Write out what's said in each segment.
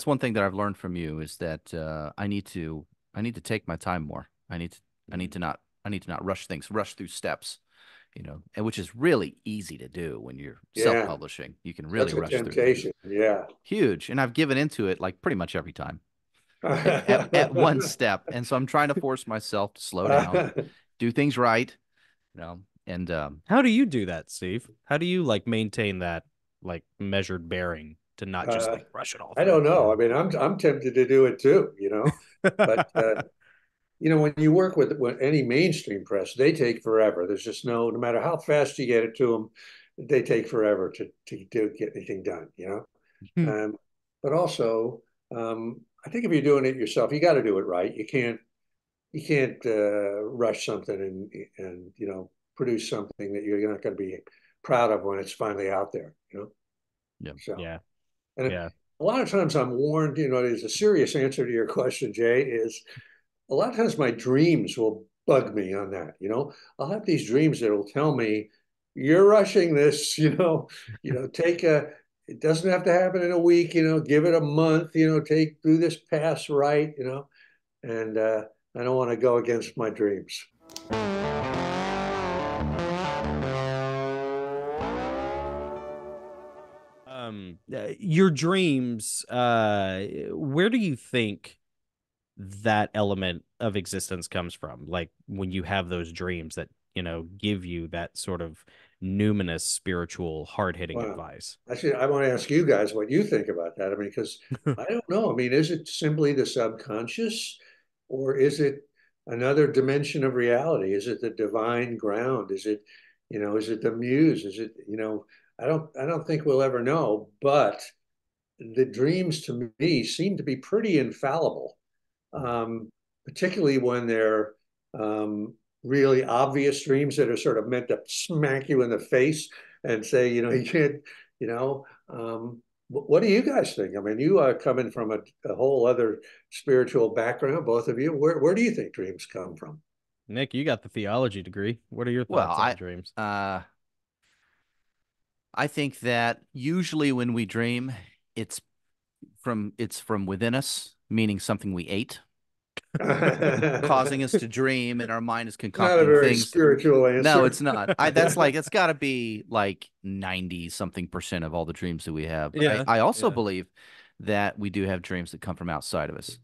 one thing that I've learned from you is that I need to take my time more. I need to not rush things, rush through steps, and which is really easy to do when you're Yeah, self-publishing. You can really such a rush through things. temptation. Yeah. Huge. And I've given into it like pretty much every time at one step. And so I'm trying to force myself to slow down, do things right, you know, and How do you do that, Steve? How do you like maintain that like measured bearing to not just Uh, like rush it all I through? don't know. I mean, I'm tempted to do it too, but when you work with any mainstream press, they take forever. There's just no matter how fast you get it to them, they take forever to get anything done. Um, but also, I think if you're doing it yourself, you got to do it right. You can't rush something and produce something that you're not going to be proud of when it's finally out there. yeah. So, Yeah. and Yeah. a lot of times I'm warned. There's a serious answer to your question, Jay. Is a lot of times my dreams will bug me on that. I'll have these dreams that will tell me you're rushing this. Take a. It doesn't have to happen in a week. Give it a month. Take do this pass right. And I don't want to go against my dreams. Your dreams, where do you think that element of existence comes from? Like when you have those dreams that, give you that sort of numinous, spiritual, hard-hitting Wow. advice. Actually, I want to ask you guys what you think about that. I mean, because I don't know. I mean, is it simply the subconscious, or is it another dimension of reality? Is it the divine ground? Is it the muse? I don't think we'll ever know, but the dreams to me seem to be pretty infallible, um, particularly when they're um, really obvious dreams that are sort of meant to smack you in the face and say, you can't, you know. What do you guys think? I mean, you are coming from a whole other spiritual background, both of you. Where do you think dreams come from? Nick, you got the theology degree. What are your Well, thoughts on dreams? I think that usually when we dream, it's it's from within us, meaning something we ate, causing us to dream, and our mind is Not a concocting very things. spiritual No, answer. it's not. That's like it's got to be like 90 something percent of all the dreams that we have. But Yeah. I also Yeah. believe that we do have dreams that come from outside of us.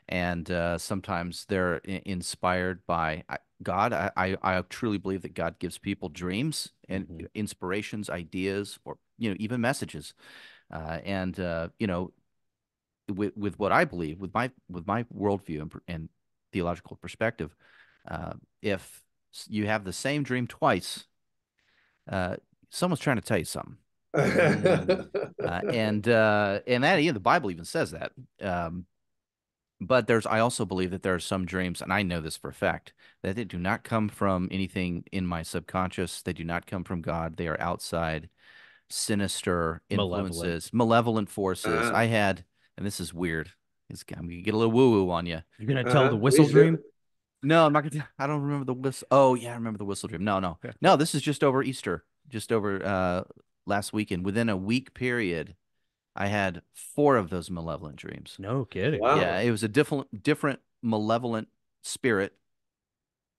And sometimes they're inspired by God. I truly believe that God gives people dreams and Hmm. inspirations, ideas, or even messages. And with what I believe, with my worldview and theological perspective, if you have the same dream twice, uh, someone's trying to tell you something. And that the Bible even says that. Um, but I also believe that there are some dreams, and I know this for a fact, that they do not come from anything in my subconscious. They do not come from God. They are outside, sinister Malevolent. influences, malevolent forces. uh-huh. And this is weird. I'm gonna get a little woo-woo on you. You're gonna tell the Uh-huh. whistle Please do. dream? No, I'm not gonna. I don't remember the whistle. Oh yeah, I remember the whistle dream. No, no, no. This is just over Easter, just over last weekend. Within a week period, I had four of those malevolent dreams. No kidding. Yeah, Wow. it was a different malevolent spirit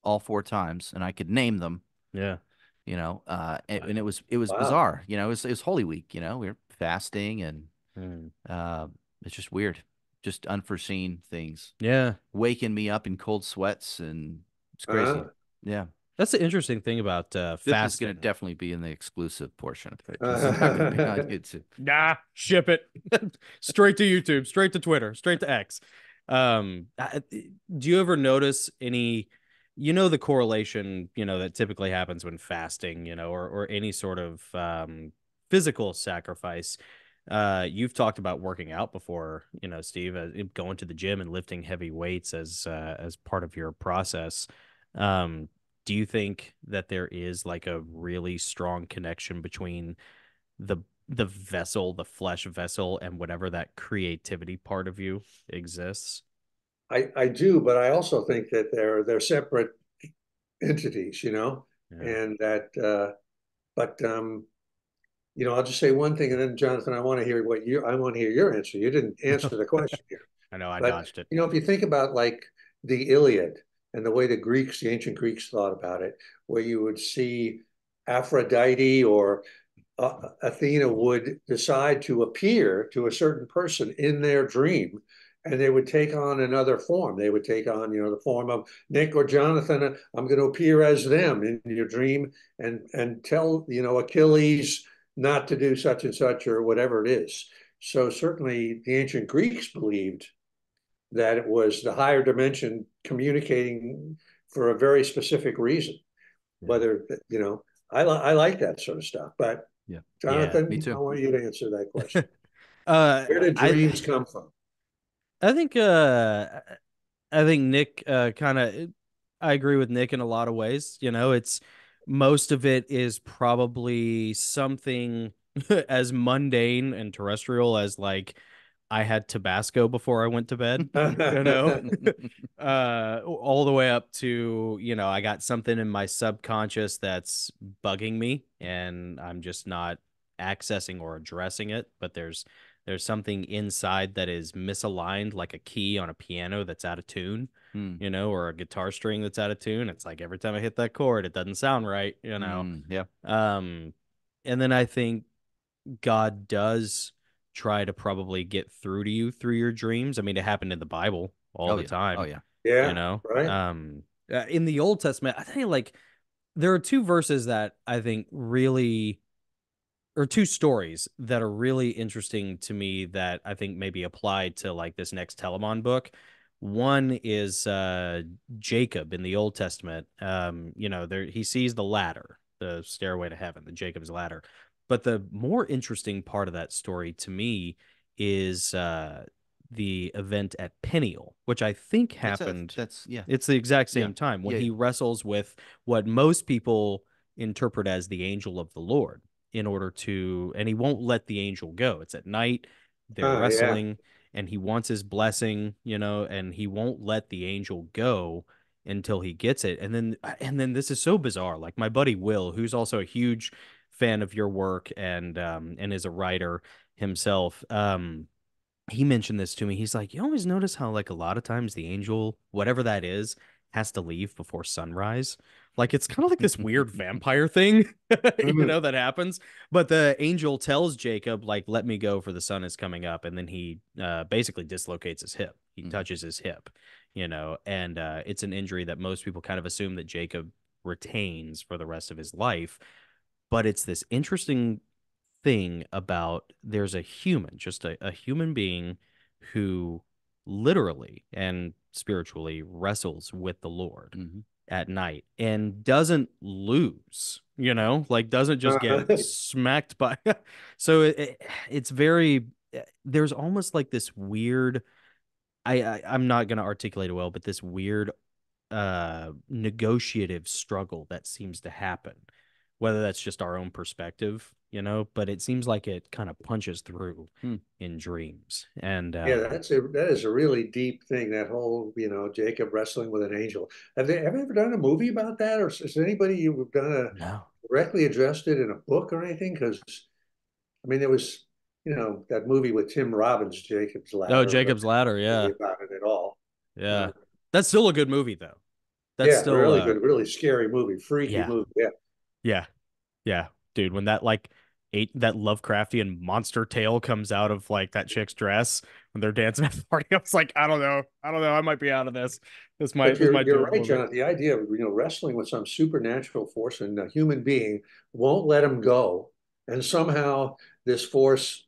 all four times, and I could name them. Yeah. And it was Wow. bizarre. It was Holy Week. We were fasting, and Mm. uh, it's just weird, just unforeseen things Yeah. waking me up in cold sweats, and it's crazy. Uh-huh. Yeah. That's the interesting thing about This is going to fasting. definitely be in the exclusive portion of it. This is not going to be on Uh-huh. YouTube. Nah, ship it straight to YouTube, straight to Twitter, straight to X. Do you ever notice any, the correlation, that typically happens when fasting, or any sort of physical sacrifice? You've talked about working out before, Steve, going to the gym and lifting heavy weights as part of your process. Um, do you think that there is like a really strong connection between the the vessel, the flesh vessel, and whatever that creativity part of you exists? I do, but I also think that they're separate entities, Yeah. and that but I'll just say one thing, and then Jonathan, I want to hear your answer. You didn't answer the question here. I know I But dodged it. if you think about like the Iliad and the way the ancient Greeks thought about it, where you would see Aphrodite or Athena would decide to appear to a certain person in their dream, and they would take on another form. They would take on, the form of Nick or Jonathan. I'm going to appear as them in your dream and tell, Achilles not to do such and such or whatever it is. So certainly the ancient Greeks believed that it was the higher dimension communicating for a very specific reason. Yeah. Whether, I like that sort of stuff. But Yeah. Yeah. Me Jonathan, I too. want you to answer that question. uh Where did I dreams come from? I think I think Nick kind of I agree with Nick in a lot of ways. It's most of it is probably something as mundane and terrestrial as like I had Tabasco before I went to bed, you know, all the way up to, I got something in my subconscious that's bugging me and I'm just not accessing or addressing it, but there's something inside that is misaligned, like a key on a piano that's out of tune, Mm, or a guitar string that's out of tune. It's like every time I hit that chord, it doesn't sound right. yeah. Um, and then I think God does try to probably get through to you through your dreams. I mean, it happened in the Bible all Oh the yeah. Oh time, yeah. you Yeah, know. right. In the Old Testament, I think like there are two verses that I think really, or two stories that are really interesting to me that I think maybe apply to like this next Telemon book. One is Jacob in the Old Testament. There he sees the ladder, the stairway to heaven, the Jacob's ladder. But the more interesting part of that story to me is the event at Peniel, which I think happened. That's yeah. It's the exact Yeah. same time when Yeah. he wrestles with what most people interpret as the angel of the Lord in order to, and he won't let the angel go. It's at night, they're Yeah. wrestling, and he wants his blessing, and he won't let the angel go until he gets it. And then this is so bizarre. Like my buddy Will, who's also a huge fan of your work and is a writer himself. He mentioned this to me. He's like, you always notice how like a lot of times the angel, whatever that is, has to leave before sunrise. Like it's kind of like this weird vampire thing, Mhm. that happens. But the angel tells Jacob, like, let me go for the sun is coming up. And then he basically dislocates his hip. He Mhm. touches his hip, and it's an injury that most people kind of assume that Jacob retains for the rest of his life. But it's this interesting thing about there's a human, just a human being who literally and spiritually wrestles with the Lord Mhm. at night and doesn't lose, like doesn't just get smacked by. So it's very, there's almost like this weird, I'm not going to articulate it well, but this weird negotiative struggle that seems to happen, whether that's just our own perspective, but it seems like it kind of punches through Hmm. in dreams. And Yeah, that is a really deep thing. That whole, Jacob wrestling with an angel. Have they ever done a movie about that, or is anybody you've done a no. directly addressed it in a book or anything? Because I mean, there was, that movie with Tim Robbins, Jacob's Oh, Ladder, but Jacob's Ladder, really yeah. about it at all. Yeah. Uh, That's still a good movie though. That's yeah, still really good, really scary movie, freaky yeah. movie. Yeah. Yeah. Yeah, dude, when that like that Lovecraftian monster tail comes out of like that chick's dress when they're dancing at the party, I was like, I don't know, I might be out of this. But This might do you're it right, for me. John. The idea of wrestling with some supernatural force and a human being won't let him go, and somehow this force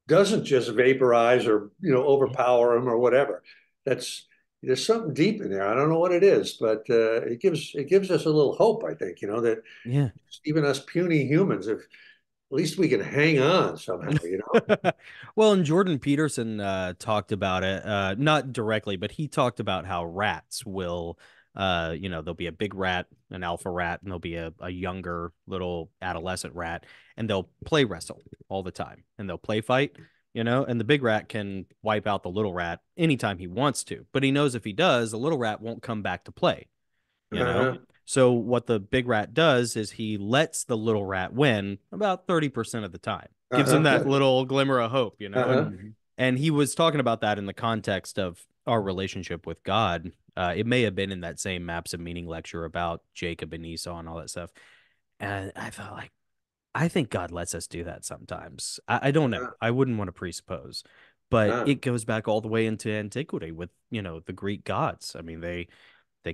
doesn't just vaporize or overpower him or whatever. That's There's something deep in there. I don't know what it is, but it gives us a little hope. I think that Yeah. even us puny humans, if at least we can hang on somehow. Well, and Jordan Peterson talked about it, not directly, but he talked about how rats will, there'll be a big rat, an alpha rat, and there'll be a younger little adolescent rat, and they'll play wrestle all the time, and they'll play fight, and the big rat can wipe out the little rat anytime he wants to, but he knows if he does, the little rat won't come back to play. you know? Uh-huh. So what the big rat does is he lets the little rat win about 30% of the time. Gives him that Uh-huh. little glimmer of hope, Uh-huh. and he was talking about that in the context of our relationship with God. It may have been in that same Maps of Meaning lecture about Jacob and Esau and all that stuff. And I thought, like, I think God lets us do that sometimes. I don't know. Uh-huh. I wouldn't want to presuppose, but Uh-huh. it goes back all the way into antiquity with, the Greek gods. I mean, they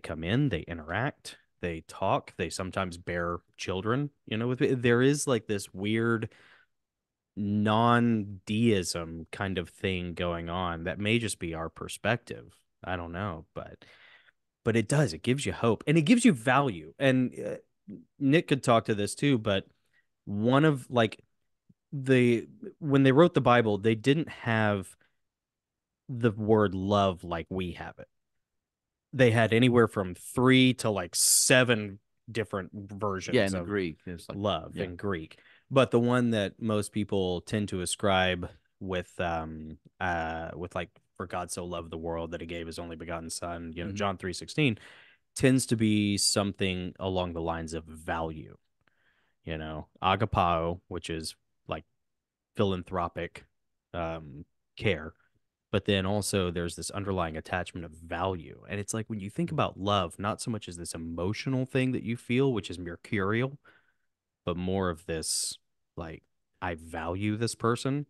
come in, they interact, they talk, they sometimes bear children, there is like this weird non-deism kind of thing going on that may just be our perspective. I don't know, but it gives you hope and it gives you value. And Nick could talk to this too, but one of like the when they wrote the Bible, they didn't have the word love like we have it. They had anywhere from 3 to like 7 different Yeah, versions in the of Greek, it's like, love yeah. in Greek. But the one that most people tend to ascribe with like, for God so loved the world that he gave his only begotten son, Hmm. John 3:16, tends to be something along the lines of value, agapao, which is like philanthropic care. But then also there's this underlying attachment of value. And it's like when you think about love, not so much as this emotional thing that you feel, which is mercurial, but more of this, like, I value this person.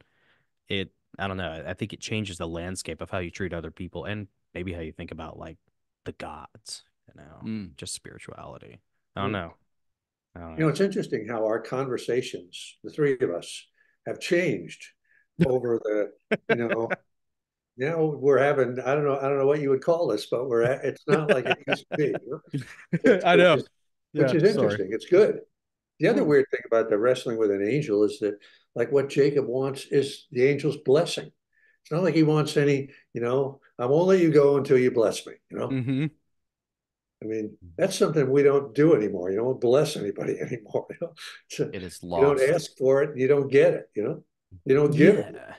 It, I don't know. I think it changes the landscape of how you treat other people and maybe how you think about like the gods, Mm. just spirituality. I don't know. I don't You know, know. it's interesting how our conversations, the three of us, have changed over the, you know, now we're having, I don't know what you would call this, but it's not like it used to be, I which know. is, which Yeah, is sorry. interesting. It's good. The other Hmm. weird thing about the wrestling with an angel is that, like, what Jacob wants is the angel's blessing. It's not like he wants any, I won't let you go until you bless me. Mm-hmm. I mean, that's something we don't do anymore. You don't bless anybody anymore. So It is you don't lost. ask for it, you don't get it. You don't give it. Yeah.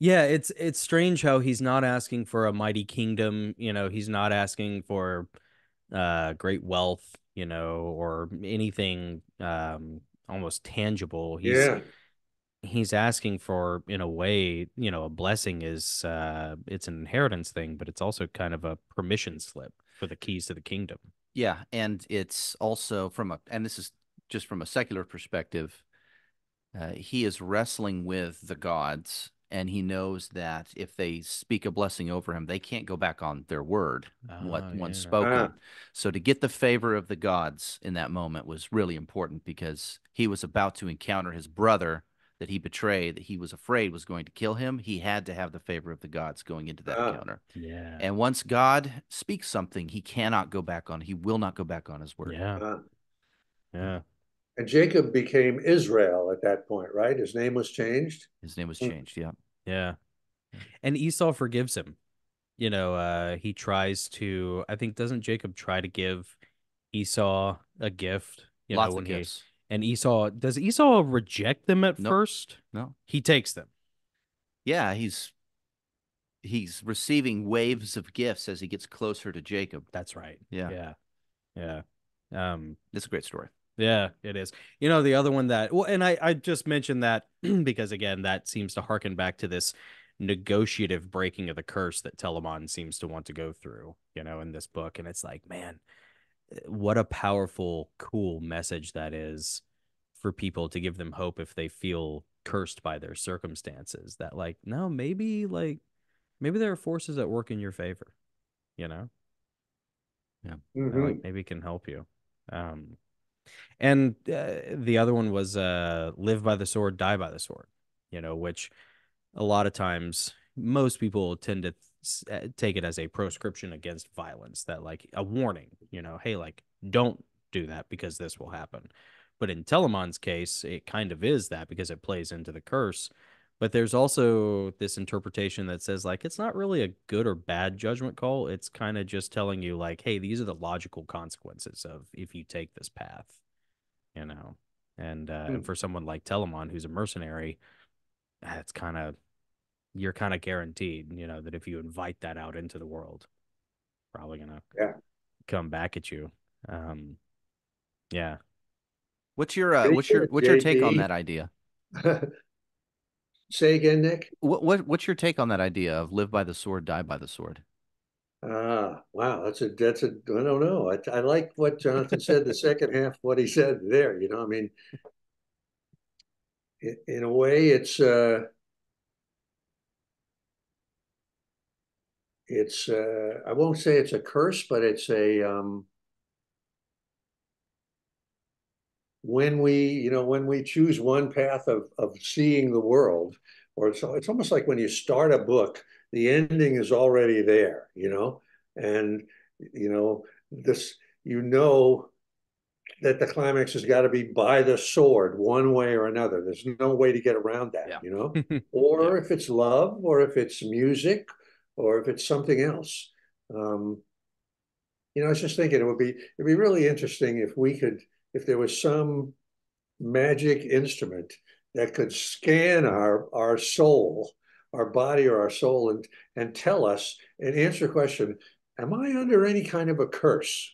Yeah, it's strange how he's not asking for a mighty kingdom, he's not asking for great wealth, or anything almost tangible. Yeah. He's asking for, in a way, a blessing is it's an inheritance thing, but it's also kind of a permission slip for the keys to the kingdom. Yeah, and it's also and this is just from a secular perspective. He is wrestling with the gods, and he knows that if they speak a blessing over him, they can't go back on their word, what Oh, once yeah. Ah, spoken. So to get the favor of the gods in that moment was really important because he was about to encounter his brother that he betrayed, that he was afraid was going to kill him. He had to have the favor of the gods going into that ah, encounter. Yeah. And once God speaks something, he cannot go back on. He will not go back on his word. Yeah. ah. Yeah. And Jacob became Israel at that point, right? His name was changed. His name was Hmm. changed. Yeah. Yeah. And Esau forgives him. He tries to, I think, doesn't Jacob try to give Esau a gift, Lots of when gifts. and does Esau reject them at Nope. first? No. He takes them. Yeah, he's receiving waves of gifts as he gets closer to Jacob. That's right. Yeah, Yeah. Yeah. Um, it's a great story. yeah, it is. The other one that, well, and I just mentioned that because again, that seems to harken back to this negotiative breaking of the curse that Telamon seems to want to go through, in this book. And it's like, man, what a powerful, cool message that is for people to give them hope if they feel cursed by their circumstances. That like, no, maybe there are forces at work in your favor, you know? Yeah. Like Hmm. maybe it can help you. Um, and the other one was live by the sword, die by the sword, which a lot of times most people tend to take it as a proscription against violence, that like a warning, hey, like don't do that because this will happen. But in Telemon's case, it kind of is that because it plays into the curse. But there's also this interpretation that says like it's not really a good or bad judgment call. It's kind of just telling you like, hey, these are the logical consequences of if you take this path, you know. And for someone like Telemon, who's a mercenary, it's kind of you're kind of guaranteed, that if you invite that out into the world, probably gonna Yeah. come back at you. Um, yeah. Pretty good, what's your take on that JD. idea? Say again, Nick. What's your take on that idea of live by the sword, die by the sword? Wow, I don't know. I like what Jonathan said, the second half, what he said there, I mean, in a way, I won't say it's a curse, but it's when we choose one path of seeing the world, or it's almost like when you start a book, the ending is already there, and, this, that the climax has got to be by the sword one way or another. There's no way to get around that, Yeah. Yeah. or if it's love, or if it's music, or if it's something else. Um, I was just thinking it'd be really interesting if there was some magic instrument that could scan our soul, our body or our soul, and tell us and answer the question, am I under any kind of a curse?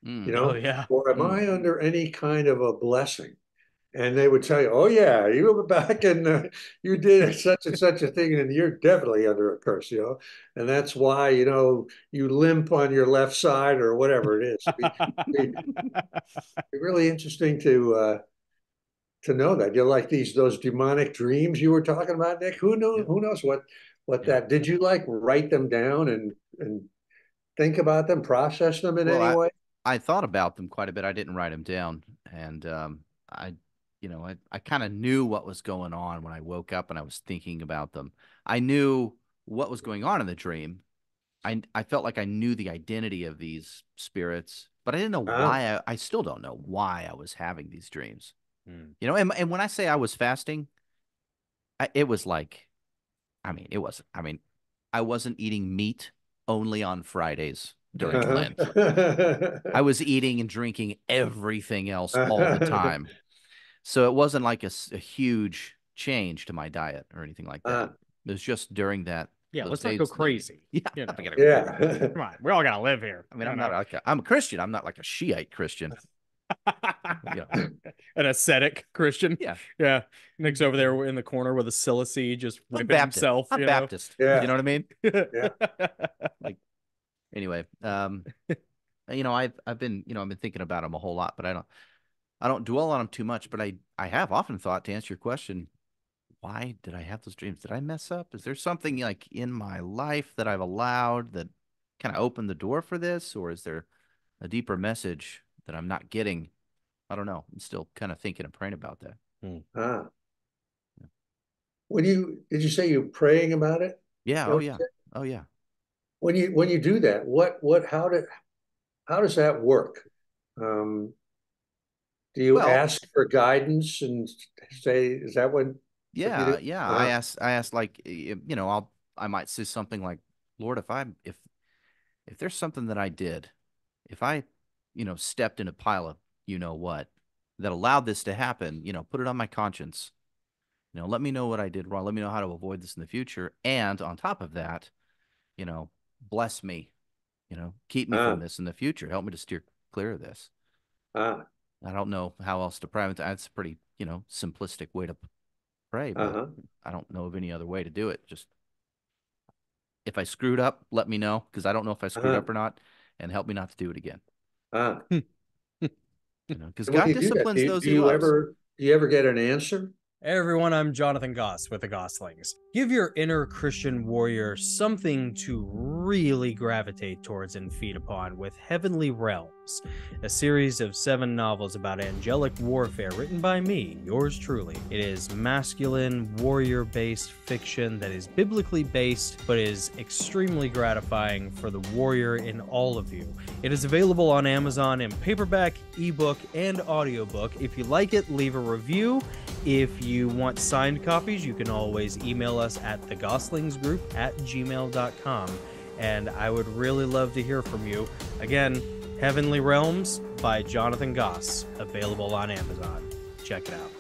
You Mm. Oh know, yeah. or am Mm. I under any kind of a blessing? And they would tell you, oh yeah, you were back and you did such and such a thing, and you're definitely under a curse, and that's why, you limp on your left side or whatever it is. It'd be really interesting to know that. You're like those demonic dreams you were talking about, Nick. Who knows? Yeah. Who knows what Yeah. that? Did you like write them down and think about them, process them in Well, any way? I thought about them quite a bit. I didn't write them down, and I, I kind of knew what was going on when I woke up and I was thinking about them. I knew what was going on in the dream. I felt like I knew the identity of these spirits, but I didn't know Ah, why. I still don't know why I was having these dreams. Hmm. And when I say I was fasting, it was like, I mean, I wasn't eating meat only on Fridays during Lent. I was eating and drinking everything else all the time. So it wasn't like a huge change to my diet or anything like that. ah, It was just during Yeah, those let's not go days in the beginning. crazy. Yeah, You I'm not know, gonna go crazy. yeah. come on, we all gotta live here. I mean, I'm a Christian. I'm not like a Shiite Christian. You know, An ascetic Christian. yeah, Yeah. Nick's over there in the corner with a silice, just I'm whipping Baptist. himself, I'm Baptist. You Yeah, know what I mean? yeah. Like anyway, I've been thinking about them a whole lot, but I don't dwell on them too much. But I have often thought, to answer your question, why did I have those dreams? Did I mess up? Is there something like in my life that I've allowed that kind of opened the door for this, or is there a deeper message that I'm not getting? I don't know. I'm still kind of thinking and praying about that. Hmm. Ah, did you say you're praying about it? Is Yeah. that Oh what you yeah. said? Oh yeah. When you do that, how does that work? Um, do you Well, ask for guidance and say, is that what you yeah, do? yeah. I asked like I might say something like, Lord, if there's something that I did, if I, stepped in a pile of what that allowed this to happen, put it on my conscience. Let me know what I did wrong. Let me know how to avoid this in the future. And on top of that, you know, bless me, keep me from Ah, this in the future. Help me to steer clear of this. ah, I don't know how else to pray. That's a pretty, simplistic way to pray, but uh-huh, I don't know of any other way to do it. Just if I screwed up, let me know because I don't know if I screwed uh-huh, up or not, and help me not to do it again. ah. Because And when God you do that, disciplines those do He you loves. ever get an answer? Hey everyone, I'm Jonathan Goss with the Gosslings. Give your inner Christian warrior something to really gravitate towards and feed upon with Heavenly Realms, a series of 7 novels about angelic warfare written by me, yours truly. It is masculine, warrior-based fiction that is biblically based, but is extremely gratifying for the warrior in all of you. It is available on Amazon in paperback, ebook, and audiobook. If you like it, leave a review. If you want signed copies, you can always email us at thegoslingsgroup@gmail.com. And I would really love to hear from you. Again, Heavenly Realms by Jonathan Goss, available on Amazon. Check it out.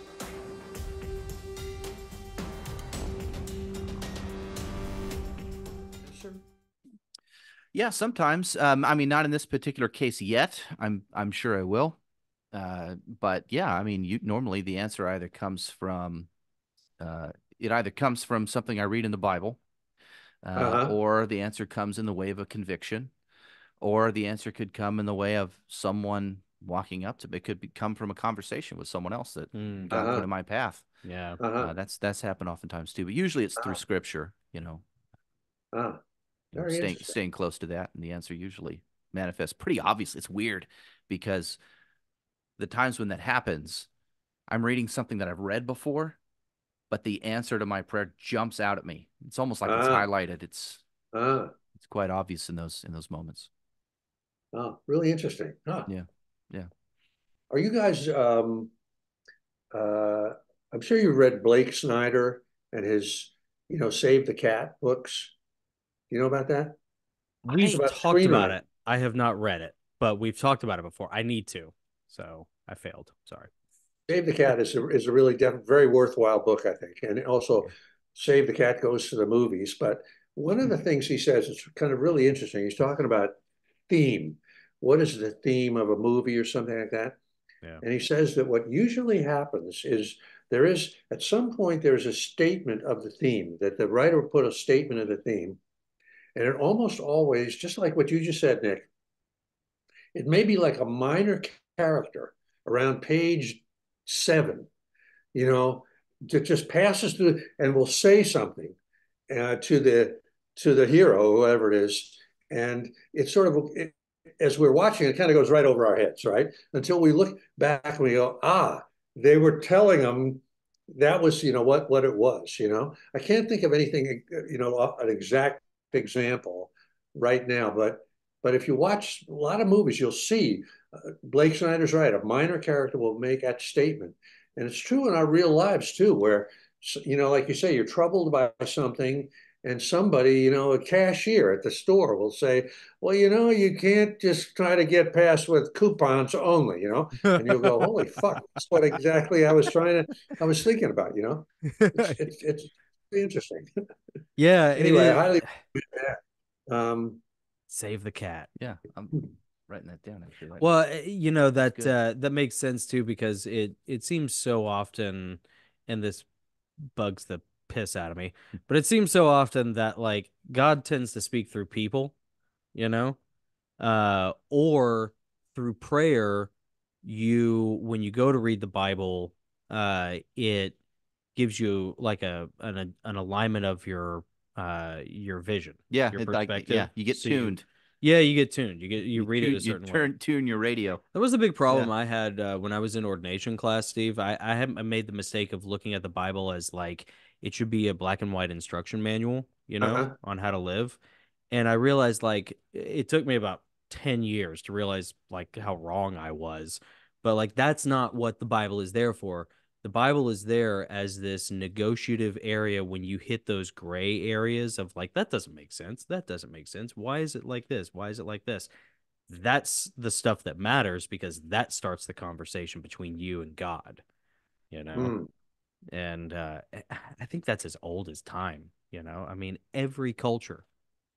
Yeah, sometimes. I mean, not in this particular case yet. I'm sure I will. But yeah, I mean, you normally the answer either comes from uh, it either comes from something I read in the Bible, Uh-huh. or the answer comes in the way of a conviction, or the answer could come in the way of someone walking up to me. It could come from a conversation with someone else that Mm, God put Uh-huh. in my path. yeah. Uh-huh. That's happened oftentimes too, but usually it's through Uh-huh. Scripture. Uh-huh. Very interesting. Staying close to that, and the answer usually manifests pretty obviously. It's weird because the times when that happens, I'm reading something that I've read before, but the answer to my prayer jumps out at me. It's almost like it's Uh-huh. highlighted. Uh-huh. It's quite obvious in those moments. Oh, really interesting. Huh. Yeah, yeah. Are you guys uh I'm sure you read Blake Snyder and his, Save the Cat books. You know about that? It's We've about talked about screenwriting. it. I have not read it, but we've talked about it before. I need to. So I failed. Sorry. Save the Cat is a really very worthwhile book, I think. And also Okay. Save the Cat goes to the movies. But one of the things he says is kind of really interesting. He's talking about theme. What is the theme of a movie or something like that? Yeah. And he says that what usually happens is there is, at some point, there's a statement of the theme, that the writer put a statement of the theme. And it almost always, just like what you just said, Nick, it may be like a minor character around page 7, you know, that just passes through and will say something to the hero, whoever it is, and it's sort of as we're watching, it kind of goes right over our heads, right? Until we look back and we go, ah, they were telling them that was, what it was. I can't think of anything, an exact example right now, but if you watch a lot of movies, you'll see Blake Snyder's right. A minor character will make that statement. And it's true in our real lives too, where, like you say, you're troubled by something, and somebody, a cashier at the store will say, well, you can't just try to get past with coupons only, and you'll go, holy fuck, that's what exactly I was thinking about, it's interesting. Yeah, it Anyway, I is. highly recommend that. Save the cat. Yeah, I'm writing that down actually right now. Well, It's that good. that makes sense too because it seems so often, and this bugs the piss out of me, but it seems so often that like God tends to speak through people, you know, or through prayer. When you go to read the Bible, it gives you like an alignment of your vision, Yeah, your yeah, perspective. you get So tuned. you get tuned. You read it a certain way. Tune your radio. That was the big Yeah. problem I had when I was in ordination class, Steve. I made the mistake of looking at the Bible as like it should be a black and white instruction manual, Uh-huh. on how to live. And I realized like it took me about 10 years to realize like how wrong I was. But like that's not what the Bible is there for. The Bible is there as this negotiative area when you hit those gray areas of like that doesn't make sense. That doesn't make sense. Why is it like this? Why is it like this? That's the stuff that matters because that starts the conversation between you and God, you know? Mm. And I think that's as old as time, I mean, every culture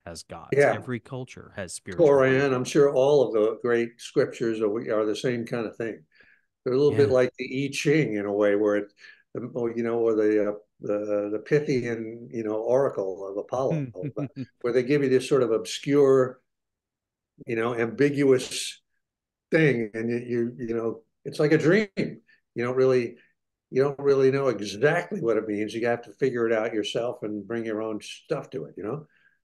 has gods, Yeah. every culture has Koran, I'm spirituality. sure all of the great scriptures are the same kind of thing. They're a little bit Yeah. like the I Ching in a way, where or the Pythian, oracle of Apollo, where they give you this sort of obscure, ambiguous thing, and it's like a dream. You don't really you don't really know exactly what it means. You have to figure it out yourself and bring your own stuff to it.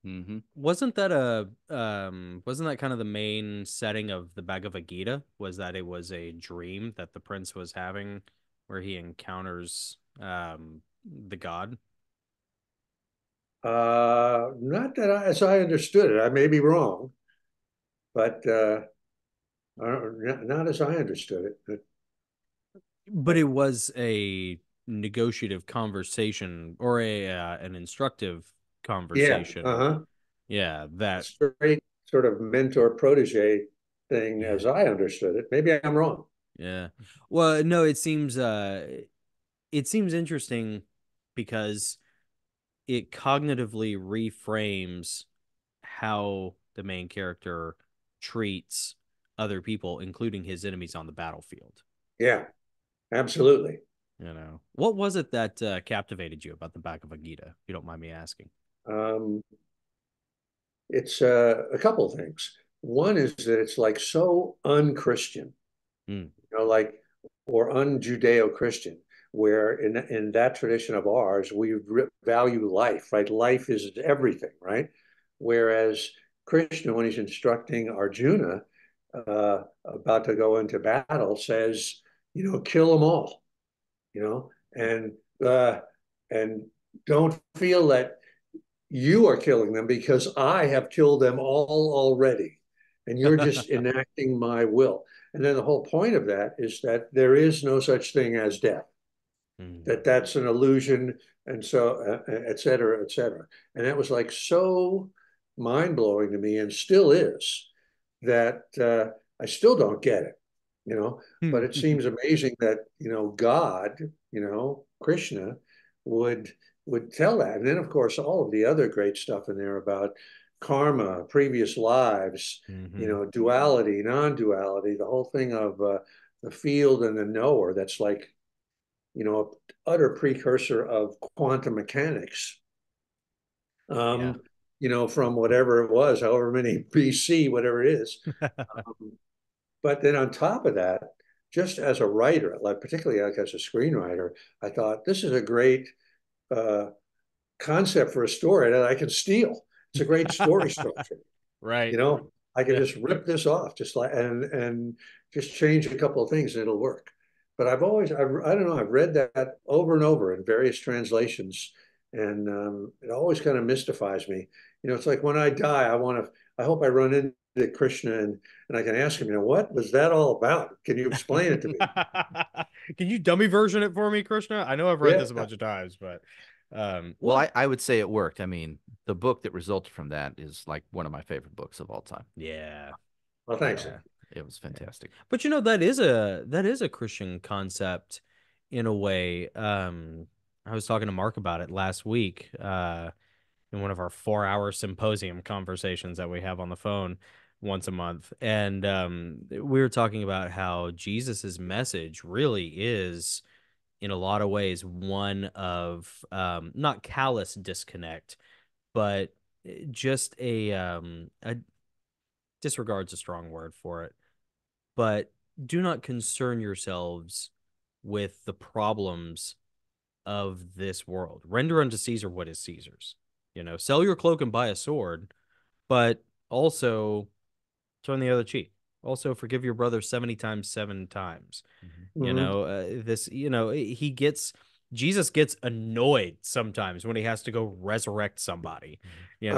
Hmm. Wasn't that kind of the main setting of the Bhagavad Gita? Was that it was a dream that the prince was having where he encounters the god? Not that as I understood it. I may be wrong, but not as I understood it. But it was a negotiative conversation or a an instructive Yeah, conversation. uh-huh. Yeah, that Straight sort of mentor protege thing, yeah. as I understood it. Maybe I'm wrong. Yeah. Well, no, it seems interesting because it cognitively reframes how the main character treats other people, including his enemies on the battlefield. Yeah, absolutely. What was it that captivated you about the Bhagavad Gita, if you don't mind me asking? Um, it's a couple of things. One is that it's like so unchristian, Mm. like, or un-Judeo-Christian, where in that tradition of ours, we value life, right? Life is everything, right? Whereas Krishna, when he's instructing Arjuna about to go into battle, says, kill them all, you know, uh, and don't feel that you are killing them because I have killed them all already, and you're just enacting my will. And then the whole point of that is that there is no such thing as death, that Mm. that's an illusion, and so, et cetera, et cetera. And that was like so mind blowing to me, and still is, that I still don't get it, but it seems amazing that, God, Krishna would tell that. And then, of course, all of the other great stuff in there about karma, previous lives, Mm-hmm. duality, non-duality, the whole thing of the field and the knower. That's like, utter precursor of quantum mechanics. Yeah. Um, from whatever it was, however many BC, whatever it is. Um, but then on top of that, just as a writer, like particularly like as a screenwriter, I thought this is a great uh, concept for a story that I can steal. It's a great story structure. Right. I can Yeah. just rip this off, just like, and just change a couple of things and it'll work. But I don't know, I've read that over and over in various translations, and it always kind of mystifies me. It's like when I die, I hope I run into Krishna, and I can ask him, what was that all about? Can you explain it to me? Can you dummy version it for me, Krishna? I know I've read Yeah. this a bunch of times, but Well, well, I would say it worked. I mean, the book that resulted from that is like one of my favorite books of all time. yeah, Well, thanks. yeah, It was yeah. fantastic. But that is a Christian concept in a way. I was talking to Mark about it last week, in one of our 4-hour symposium conversations that we have on the phone once a month. And we were talking about how Jesus's message really is, in a lot of ways, one of not callous disconnect, but just a disregard's a strong word for it, but do not concern yourselves with the problems of this world. Render unto Caesar what is Caesar's. Sell your cloak and buy a sword, but also turn the other cheek. Also forgive your brother 70 times, 7 times. Mhm. Mhm. Jesus gets annoyed sometimes when he has to go resurrect somebody, and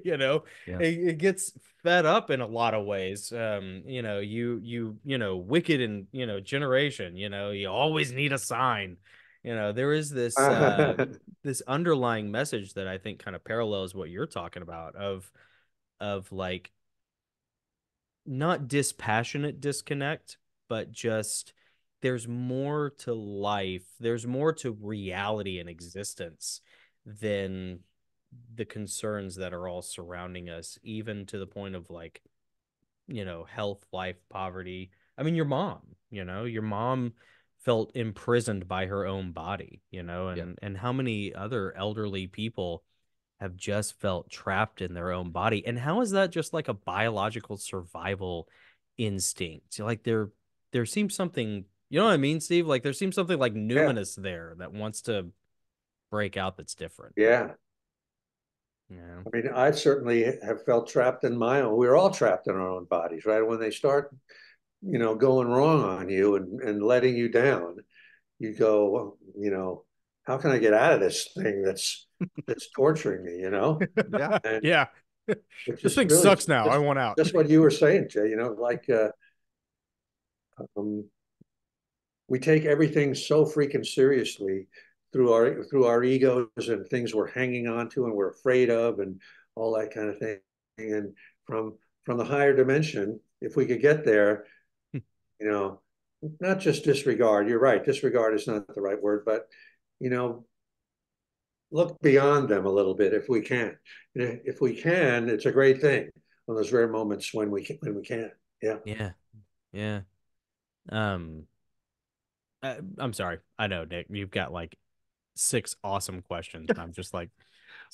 Yeah. it gets fed up in a lot of ways. Wicked and, generation, you always need a sign. There is this underlying message that I think kind of parallels what you're talking about of like not dispassionate disconnect, but just there's more to life, there's more to reality and existence than the concerns that are all surrounding us, even to the point of like, health, life, poverty. I mean, your mom felt imprisoned by her own body, Yeah. and how many other elderly people have just felt trapped in their own body. And how is that just like a biological survival instinct? Like there seems something, you know what I mean, Steve? Like there seems something like Yeah. numinous there that wants to break out that's different. Yeah. Yeah. I mean, I certainly have felt trapped in my own. We're all trapped in our own bodies, right? When they start, going wrong on you and letting you down, you go, well, how can I get out of this thing that's torturing me, Yeah. And Yeah. which This is thing really sucks now. I just want out. just what you were saying, Jay. Like um, we take everything so freaking seriously through our egos and things we're hanging on to and we're afraid of and all that kind of thing. And from the higher dimension, if we could get there, you know, not just disregard. You're right. Disregard is not the right word, but you know, look beyond them a little bit if we can. If we can, it's a great thing on those rare moments when we can. Yeah. Yeah. Yeah. Um, I'm sorry. I know, Nick, you've got like six awesome questions. I'm just like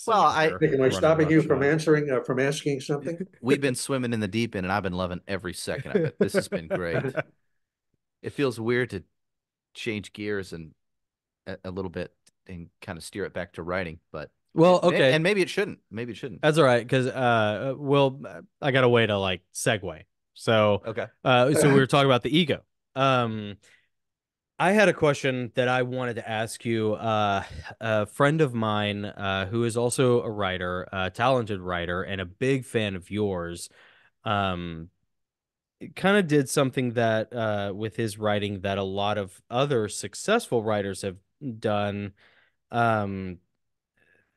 Well, sitting I here Nick, am I running stopping you from roughshod. answering, from asking something? we've been swimming in the deep end, and I've been loving every second of it. This has been great. It feels weird to change gears and a little bit and kind of steer it back to writing, but Well, okay. and maybe it shouldn't. Maybe it shouldn't. That's all right, because I got a way to like segue. So Okay. so we were talking about the ego. Um, I had a question that I wanted to ask you. A friend of mine, who is also a writer, a talented writer, and a big fan of yours, um, kind of did something that with his writing that a lot of other successful writers have done, um,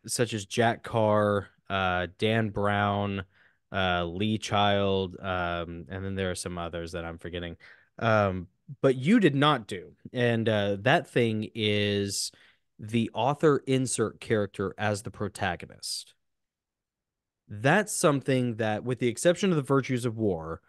such as Jack Carr, Dan Brown, Lee Child, and then there are some others that I'm forgetting. Um, but you did not do, and that thing is the author insert character as the protagonist. That's something that, with the exception of the virtues of war,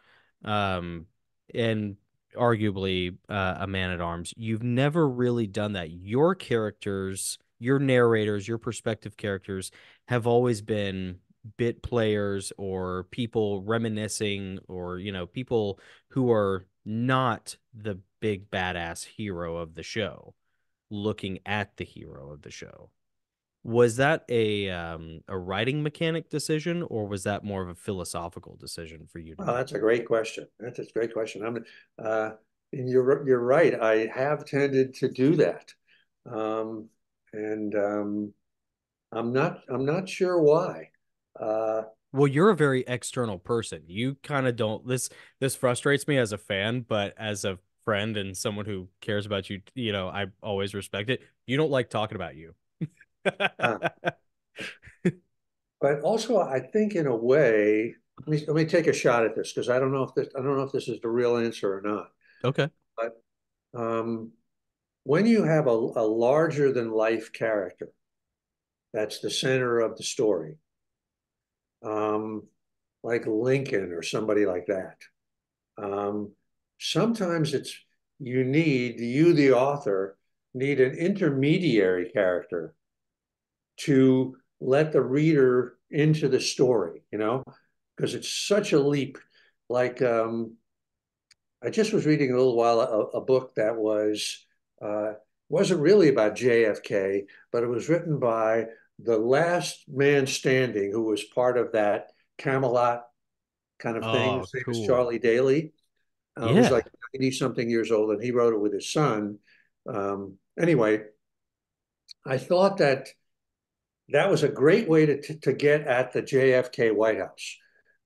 um, and arguably a man at arms, you've never really done that. Your characters, your narrators, your perspective characters have always been bit players or people reminiscing or, people who are not the big badass hero of the show, looking at the hero of the show. Was that a writing mechanic decision, or was that more of a philosophical decision for you to Well, do? that's a great question. That's a great question. Uh, and you're right. I have tended to do that, um, and I'm not sure why. Uh, Well, you're a very external person. You kind of don't this frustrates me as a fan, but as a friend and someone who cares about you, I always respect it. You don't like talking about you. uh, but also, I think in a way, let me take a shot at this because I don't know if this is the real answer or not. Okay. But when you have a larger than life character, that's the center of the story, um, like Lincoln or somebody like that. Um, sometimes you, the author, need an intermediary character to let the reader into the story, because it's such a leap. Like, I just was reading a little while a book that wasn't really about JFK, but it was written by the last man standing who was part of that Camelot kind of thing. Oh, His name is cool. Charlie Daly, who's Yeah. like 90 something years old, and he wrote it with his son. Anyway, I thought that was a great way to get at the JFK White House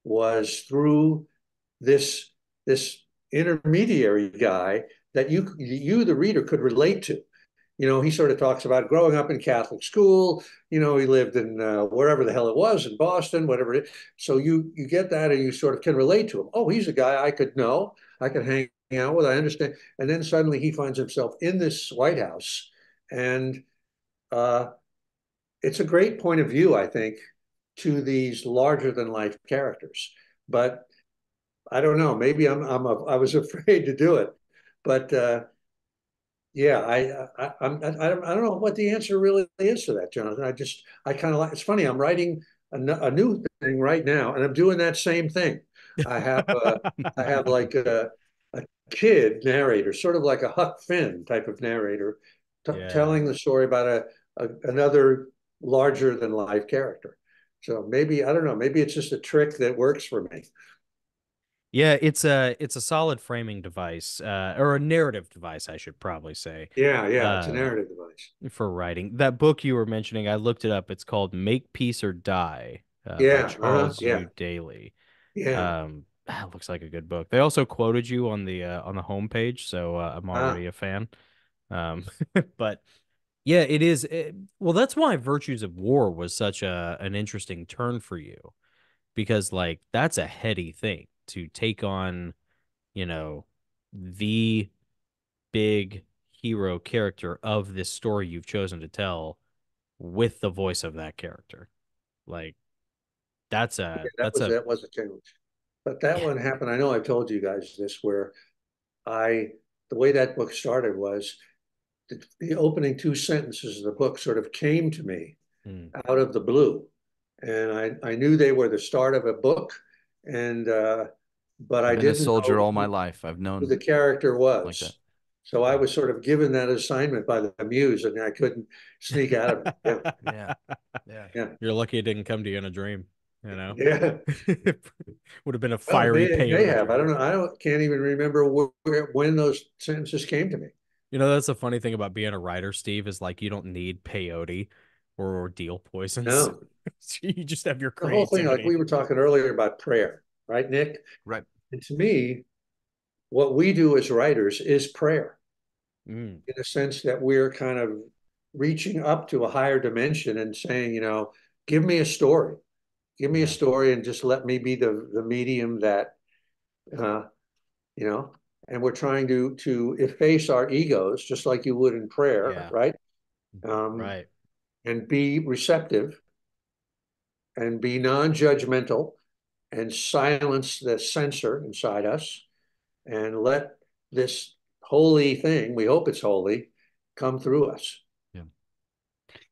was through this this intermediary guy that you the reader could relate to. He sort of talks about growing up in Catholic school. He lived in wherever the hell it was in Boston, whatever it is. So you get that and you sort of can relate to him. Oh, he's a guy I could know, I could hang out with, I understand. And then suddenly he finds himself in this White House, and uh, it's a great point of view, I think, to these larger than life characters. But I don't know. Maybe I was afraid to do it, but yeah, I don't know what the answer really is to that, Jonathan. I kind of like. It's funny. I'm writing a new thing right now, and I'm doing that same thing. I have I have like a kid narrator, sort of like a Huck Finn type of narrator, Yeah. telling the story about another larger than life character. So maybe I don't know. Maybe it's just a trick that works for me. Yeah, it's a solid framing device, or a narrative device, I should probably say. Yeah, yeah. It's a Um, narrative device. for writing. That book you were mentioning, I looked it up. It's called Make Peace or Die, by Yeah. Charles Yeah. U. Daly. Yeah. Looks like a good book. They also quoted you on the homepage, so I'm Ah. already a fan. Um, but yeah, it is. Well, that's why Virtues of War was such an interesting turn for you, because like that's a heady thing to take on, you know, the big hero character of this story you've chosen to tell with the voice of that character. Like that's Yeah, a that that's was a that was a challenge. But that yeah. one happened. I know I've told you guys this, where I the way that book started was the opening two sentences of the book sort of came to me Mm. out of the blue, and I knew they were the start of a book, and but I've I been a didn't soldier know all my life. I've who known the character like that. was. So I Yeah. was sort of given that assignment by the muse, and I couldn't sneak out of it. Yeah, Yeah. Yeah. yeah, You're lucky it didn't come to you in a dream, you know. yeah. Would have been a Well, fiery it may peyote have. I dream. don't know. I don't can't even remember when those sentences came to me. You know, that's the funny thing about being a writer, Steve, is like you don't need peyote or ordeal poisons. No, You just have your the whole thing, like creativity. we were talking earlier about prayer, right, Nick? Right. And to me, what we do as writers is prayer, Mm, in a sense that we're kind of reaching up to a higher dimension and saying, give me a story, give me a yeah. story, and just let me be the medium that, uh, you know. And we're trying to efface our egos, just like you would in prayer, Yeah. right? Um, Right. and be receptive and be non-judgmental and silence the censor inside us and let this holy thing, we hope it's holy, come through us. Yeah.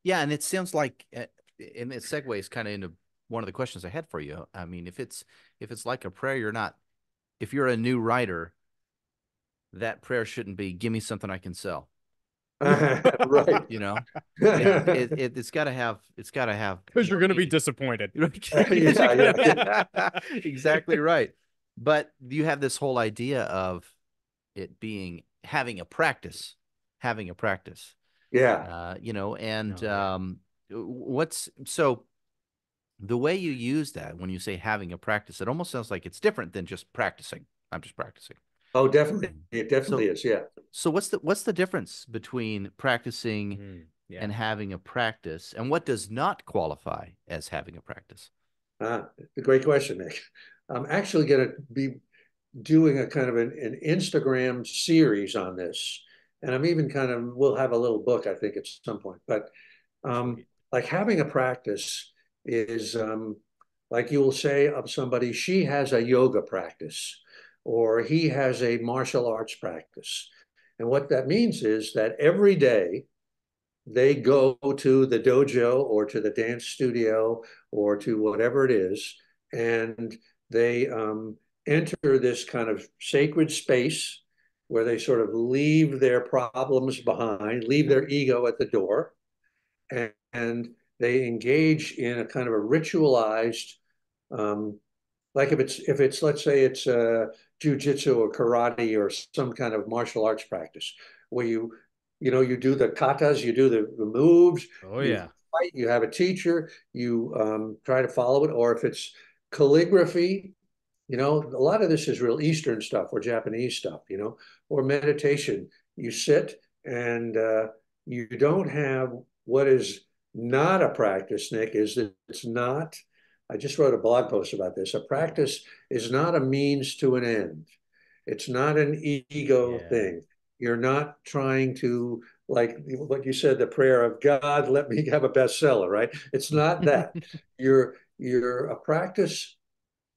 Yeah, and it sounds like, and it segues kind of into one of the questions I had for you. I mean, if it's like a prayer, you're not. If you're a new writer, that prayer shouldn't be, "Give me something I can sell." Right. You know, Yeah, it's got to have Because you're more going to be meaning. disappointed. Because you're yeah, yeah. gonna... Exactly right. But you have this whole idea of it being having a practice. Yeah. And Oh, yeah. what's so the way you use that when you say having a practice, it almost sounds like it's different than just practicing. I'm just practicing. Oh, definitely. Mm. It definitely So, is. Yeah. so what's the difference between practicing Mm, yeah. and having a practice, and what does not qualify as having a practice? A great question, Nick. I'm actually going to be doing a kind of an Instagram series on this. And I'm even we'll have a little book, I think, at some point. But Sweet. like having a practice is like you will say of somebody, she has a yoga practice or he has a martial arts practice. And what that means is that every day they go to the dojo or to the dance studio or to whatever it is, and they enter this kind of sacred space where they sort of leave their problems behind, leave their ego at the door, and they engage in a kind of a ritualized, um, like if it's let's say it's jujitsu or karate or some kind of martial arts practice where you do the katas, you do the moves, Oh, you yeah. fight, you have a teacher, you try to follow it, or if it's calligraphy, a lot of this is real Eastern stuff or Japanese stuff, or meditation. You sit and you don't have what is not a practice, Nick, is that it's not. I just wrote a blog post about this. A practice is not a means to an end. It's not an ego Yeah. thing. You're not trying to, like what you said, the prayer of God, let me have a bestseller, right? It's not that. You're a practice.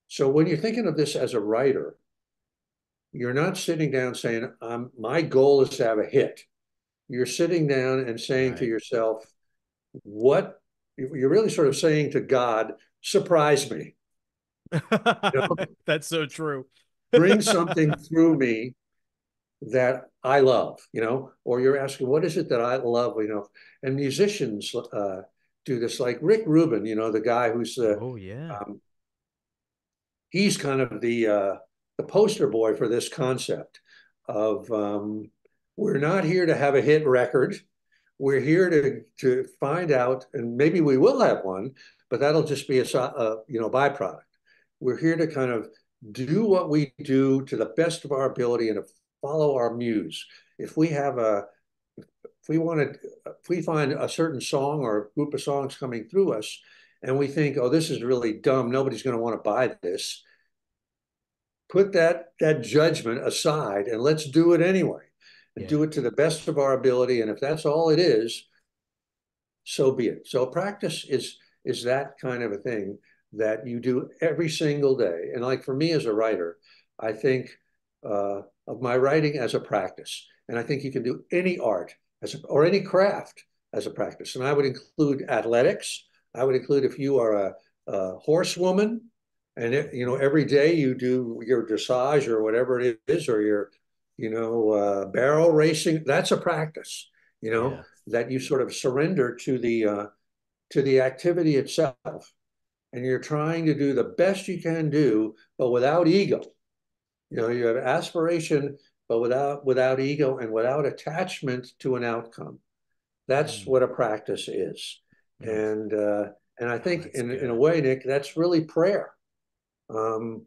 So when you're thinking of this as a writer, you're not sitting down saying, my goal is to have a hit. You're sitting down and saying to Right. yourself, what you're really sort of saying to God, surprise me, you know, That's so true. bring something through me that I love, or you're asking, what is it that I love, and musicians do this, like Rick Rubin, the guy who's Oh, yeah. he's kind of the poster boy for this concept of we're not here to have a hit record. We're here to find out, and maybe we will have one, but that'll just be a byproduct. We're here to kind of do what we do to the best of our ability and to follow our muse. If we have a if we want to if we find a certain song or a group of songs coming through us and we think, oh, this is really dumb, nobody's going to want to buy this, put that judgment aside and let's do it anyway and Yeah. do it to the best of our ability. And if that's all it is, so be it. So practice is that kind of a thing that you do every single day. And like for me as a writer, I think of my writing as a practice. And I think you can do any art or any craft as a practice. And I would include athletics. I would include if you are a horsewoman and every day you do your dressage or whatever it is, or your barrel racing. That's a practice. Yeah. That you sort of surrender to the activity itself, and you're trying to do the best you can do, but without ego. You have aspiration, but without ego and without attachment to an outcome. That's Mm, what a practice is, mm. and I Oh, think that's in a good. way, Nick, that's really prayer. Um,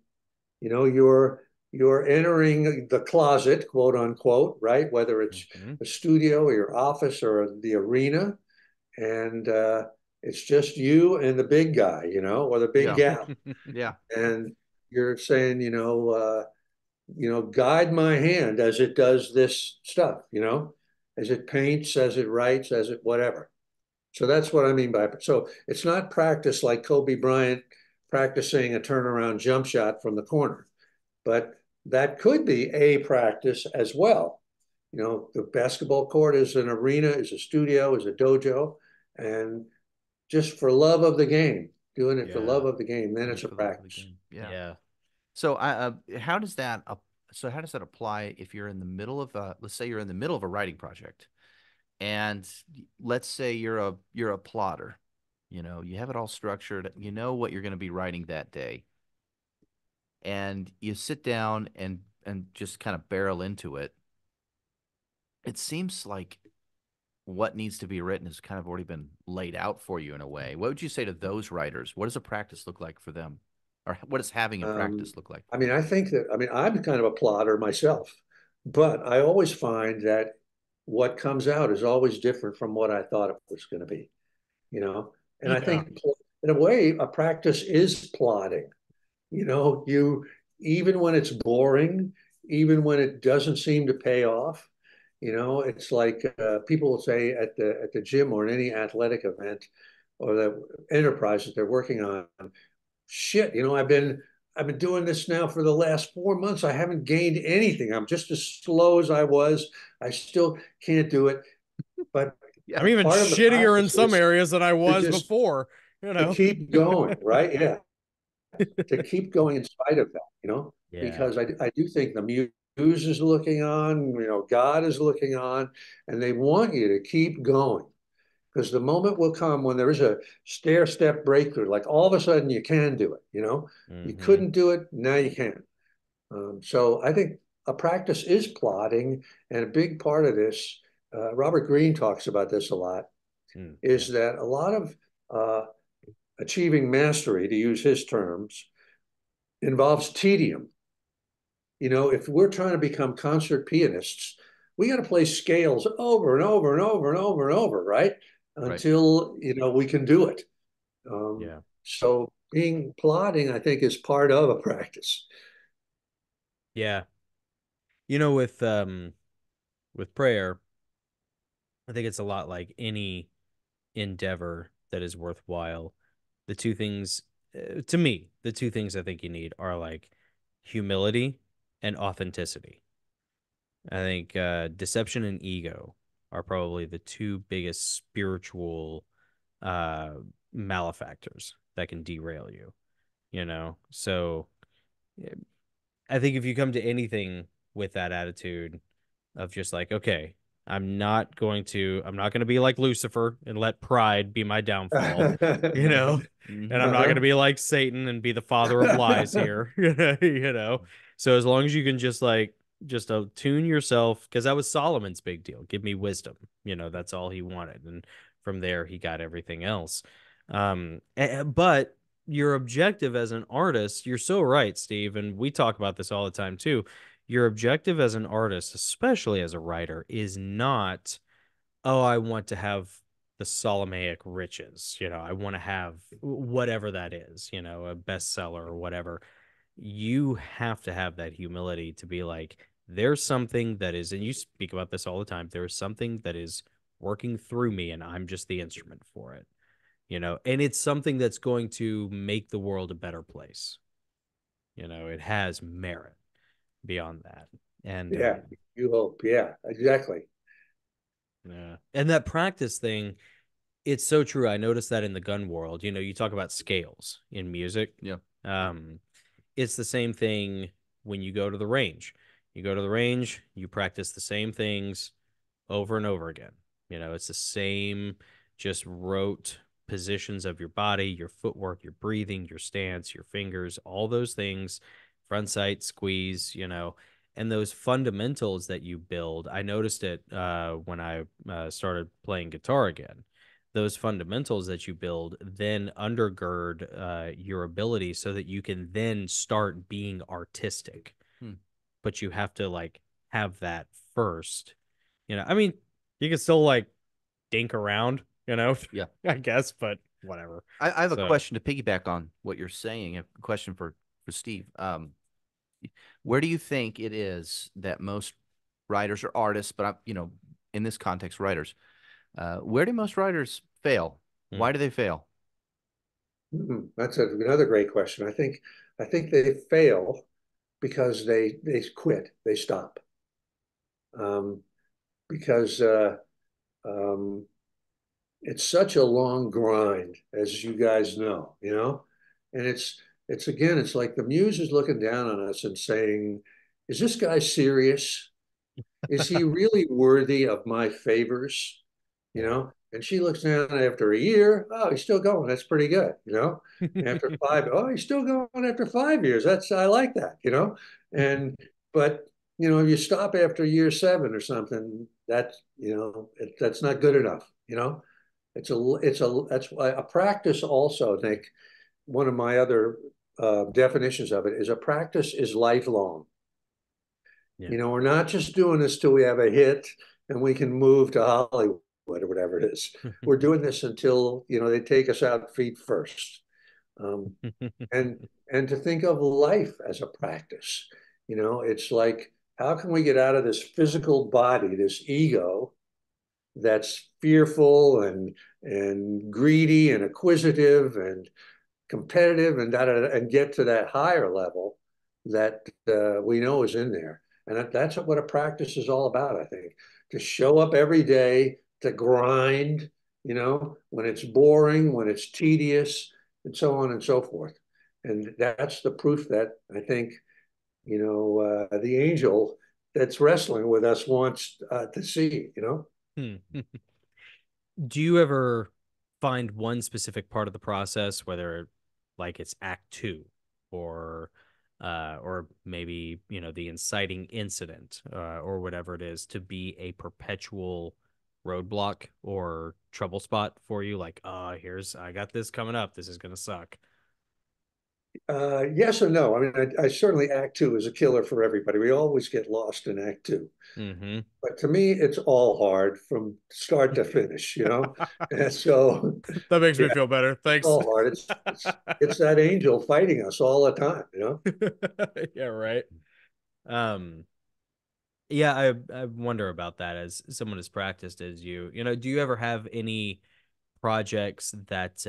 you're entering the closet, quote unquote, right? Whether it's Hmm. a studio or your office or the arena, and it's just you and the big guy, or the big Yeah. gal, Yeah. and you're saying, guide my hand as it does this stuff, as it paints, as it writes, as it whatever. So that's what I mean by so it's not practice like Kobe Bryant practicing a turnaround jump shot from the corner, but that could be a practice as well. The basketball court is an arena, is a studio, is a dojo, and just for love of the game, doing it for Yeah. love of the game, then Doing it's it a for the love of the practice. game. Yeah. Yeah. So how does that how does that apply if you're in the middle of let's say you're in the middle of a writing project, and let's say you're a plotter. You have it all structured, you know what you're going to be writing that day, and you sit down and just kind of barrel into it. It seems like what needs to be written has kind of already been laid out for you in a way. What would you say to those writers? What does a practice look like for them? Or what does having a Um, practice look like I for mean, them? I'm kind of a plotter myself, but I always find that what comes out is always different from what I thought it was going to be, you know? And I Yeah. think in a way, a practice is plotting. You even when it's boring, even when it doesn't seem to pay off, it's like people will say at the gym or in any athletic event or the enterprise that they're working on, shit, I've been doing this now for the last 4 months. I haven't gained anything. I'm just as slow as I was. I still can't do it. But Yeah. I'm even part of the shittier in practice some is areas than I to was just before, to keep going, right? Yeah, to keep going in spite of that, Yeah. because I do think the muse is looking on, God is looking on, and they want you to keep going. Because the moment will come when there is a stair step breakthrough, like all of a sudden you can do it, You Hmm. couldn't do it, now you can. So I think a practice is plotting, and a big part of this, Robert Greene talks about this a lot, Mm, is yeah. that a lot of uh, achieving mastery, to use his terms, involves tedium. If we're trying to become concert pianists, we got to play scales over and over and over and over and over, right? Right. Until we can do it. Um, Yeah. so being plotting, I think, is part of a practice. Yeah. With prayer, I think it's a lot like any endeavor that is worthwhile. The two things, to me, the two things I think you need are like humility and authenticity. I think deception and ego are probably the two biggest spiritual uh, malefactors that can derail you. So I think if you come to anything with that attitude of just like, okay, I'm not going to be like Lucifer and let pride be my downfall, you know, and I'm not going to Uh-huh. be like Satan and be the father of lies here, you know. So as long as you can just tune yourself, because that was Solomon's big deal. Give me wisdom, that's all he wanted, and from there he got everything else. But your objective as an artist, you're so right, Steve, and we talk about this all the time too. Your objective as an artist, especially as a writer, is not, oh, I want to have the Solomaic riches. I want to have whatever that is, a bestseller or whatever. You have to have that humility to be like, there's something that is, and you speak about this all the time, there is something that is working through me, and I'm just the instrument for it, and it's something that's going to make the world a better place. It has merit beyond that. And Yeah, you hope. Yeah, exactly. yeah. And that practice thing, it's so true. I noticed that in the gun world. You talk about scales in music. Yeah. Um, it's the same thing when you go to the range. You go to the range, you practice the same things over and over again. It's the same, just rote positions of your body, your footwork, your breathing, your stance, your fingers, all those things, front sight, squeeze, and those fundamentals that you build. I noticed it when I started playing guitar again. Those fundamentals that you build then undergird your ability so that you can then start being artistic. Hmm. But you have to like have that first. I mean, you can still like dink around, Yeah. I guess, but whatever. I have a So, question to piggyback on what you're saying. A question for Steve. Where do you think it is that most writers or artists, but in this context, writers, where do most writers fail? hmm, Why do they fail? That's another great question. I think they fail because they quit, they stop, um, because um, it's such a long grind, as you guys know, and it's again, it's like the muse is looking down on us and saying, "Is this guy serious? Is he really worthy of my favors?" yeah. And she looks down after a year. Oh, he's still going. That's pretty good. After five, oh, he's still going after 5 years. I like that. And but if you stop after year seven or something, that's not good enough. That's why a practice also, Nick. One of my other definitions of it is a practice is lifelong. Yeah. We're not just doing this till we have a hit and we can move to Hollywood or whatever it is. We're doing this until, they take us out feet first. Um, and and to think of life as a practice. It's like, how can we get out of this physical body, this ego that's fearful and greedy and acquisitive and competitive and get to that higher level that we know is in there. And that's what a practice is all about, I think. To show up every day, to grind, when it's boring, when it's tedious, and so on and so forth. And that's the proof that I think, the angel that's wrestling with us wants to see. Do you ever find one specific part of the process, whether like it's act two or maybe, the inciting incident, or whatever it is, to be a perpetual roadblock or trouble spot for you? Like, I got this coming up. This is gonna suck. Yes and no. I mean, I certainly Act Two is a killer for everybody. We always get lost in Act Two. Mm-hmm. But to me, it's all hard from start to finish. And so, That makes me yeah, feel better. it's Thanks. all hard. It's that angel fighting us all the time. Yeah, right. Um, yeah, I wonder about that as someone as practiced as you. Do you ever have any projects that